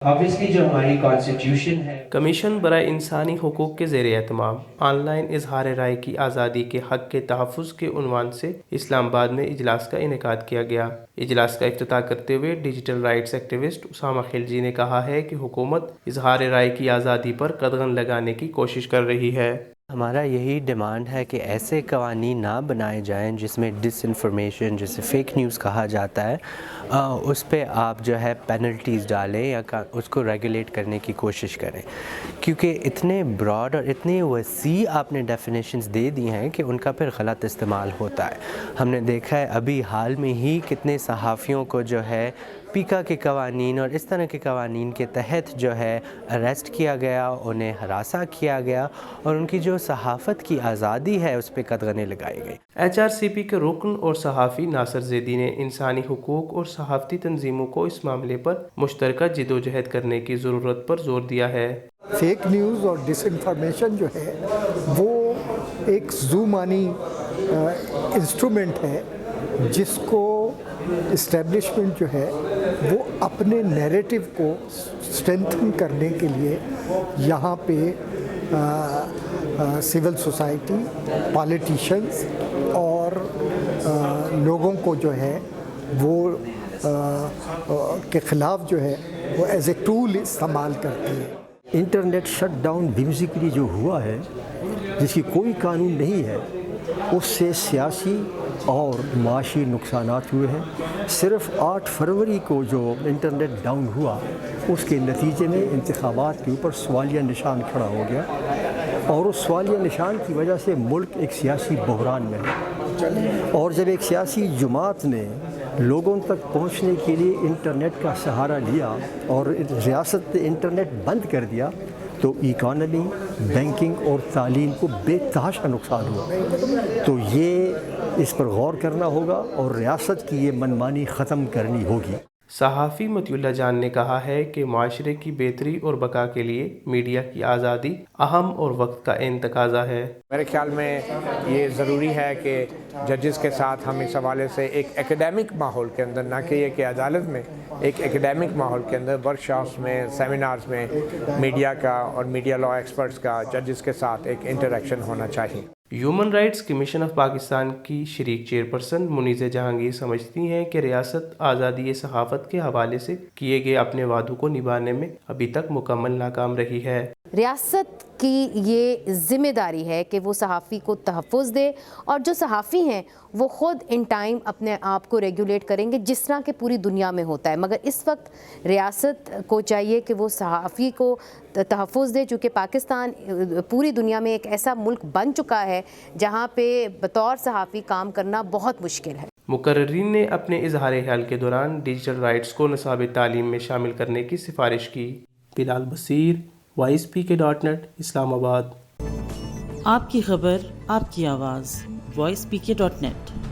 obviously جو ہماری constitution ہے کمیشن برائے انسانی حقوق کے زیر اہتمام آن لائن اظہار رائے کی آزادی کے حق کے تحفظ کے عنوان سے اسلام آباد میں اجلاس کا انعقاد کیا گیا۔ اجلاس کا افتتاح کرتے ہوئے digital rights activist Usama Khilji نے کہا ہے کہ حکومت اظہار رائے کی آزادی پر قدغن لگانے کی کوشش کر رہی ہے۔ ہمارا یہی ڈیمانڈ ہے کہ ایسے قوانین نہ بنائے جائیں جس میں ڈس انفارمیشن جسے فیک نیوز کہا جاتا ہے اس پہ آپ جو ہے پینلٹیز ڈالیں یا اس کو ریگولیٹ کرنے کی کوشش کریں، کیونکہ اتنے براڈ اور اتنی وسیع آپ نے ڈیفینیشنز دے دی ہیں کہ ان کا پھر غلط استعمال ہوتا ہے۔ ہم نے دیکھا ہے ابھی حال میں ہی کتنے صحافیوں کو جو ہے پیکا کے قوانین اور اس طرح کے قوانین کے تحت جو ہے اریسٹ کیا گیا، انہیں ہراساں کیا گیا اور ان کی جو صحافت کی آزادی ہے اس پہ قدغنیں لگائی گئی۔ HRCP کے رکن اور صحافی ناصر زیدی نے انسانی حقوق اور صحافتی تنظیموں کو اس معاملے پر مشترکہ جدوجہد کرنے کی ضرورت پر زور دیا ہے۔ فیک نیوز اور ڈس انفارمیشن جو ہے وہ ایک ذومانی انسٹرومنٹ ہے جس کو اسٹیبلشمنٹ جو ہے وہ اپنے نیریٹو کو اسٹرینتھن کرنے کے لیے یہاں پہ سول سوسائٹی، پالیٹیشنز اور لوگوں کو جو ہے وہ کے خلاف جو ہے وہ ایز اے ٹول استعمال کرتی ہے۔ انٹرنیٹ شٹ ڈاؤن بیسیکلی جو ہوا ہے، جس کی کوئی قانون نہیں ہے، اس سے سیاسی اور معاشی نقصانات ہوئے ہیں۔ صرف 8 فروری کو جو انٹرنیٹ ڈاؤن ہوا اس کے نتیجے میں انتخابات کے اوپر سوالیہ نشان کھڑا ہو گیا، اور اس سوالیہ نشان کی وجہ سے ملک ایک سیاسی بحران میں ہے۔ اور جب ایک سیاسی جماعت نے لوگوں تک پہنچنے کے لیے انٹرنیٹ کا سہارا لیا اور ریاست نے انٹرنیٹ بند کر دیا تو اکانومی، بینکنگ اور تعلیم کو بے تحاشا نقصان ہوا۔ تو یہ اس پر غور کرنا ہوگا اور ریاست کی یہ منمانی ختم کرنی ہوگی۔ صحافی مطیع اللہ جان نے کہا ہے کہ معاشرے کی بہتری اور بقا کے لیے میڈیا کی آزادی اہم اور وقت کا عین تقاضا ہے۔ میرے خیال میں یہ ضروری ہے کہ ججز کے ساتھ ہم اس حوالے سے ایک ایکیڈیمک ماحول کے اندر، نہ کہ یہ کہ عدالت میں، ایک ایکیڈیمک ماحول کے اندر ورک شاپس میں، سیمینارز میں میڈیا کا اور میڈیا لاء ایکسپرٹس کا ججز کے ساتھ ایک انٹریکشن ہونا چاہیے۔ Human rights commission of Pakistan کی شریک چیئرپرسن منیزہ جہانگیر سمجھتی ہیں کہ ریاست آزادی صحافت کے حوالے سے کیے گئے اپنے وعدوں کو نبھانے میں ابھی تک مکمل ناکام رہی ہے۔ ریاست کی یہ ذمہ داری ہے کہ وہ صحافی کو تحفظ دے، اور جو صحافی ہیں وہ خود ان ٹائم اپنے آپ کو ریگولیٹ کریں گے جس طرح کہ پوری دنیا میں ہوتا ہے، مگر اس وقت ریاست کو چاہیے کہ وہ صحافی کو تحفظ دے، چونکہ پاکستان پوری دنیا میں ایک ایسا ملک بن چکا ہے جہاں پہ بطور صحافی کام کرنا بہت مشکل ہے۔ مقررین نے اپنے اظہار خیال کے دوران ڈیجیٹل رائٹس کو نصاب تعلیم میں شامل کرنے کی سفارش کی۔ بلال بصیر، voicepk.net، اسلام آباد۔ آپ کی خبر، آپ کی آواز، voicepk.net۔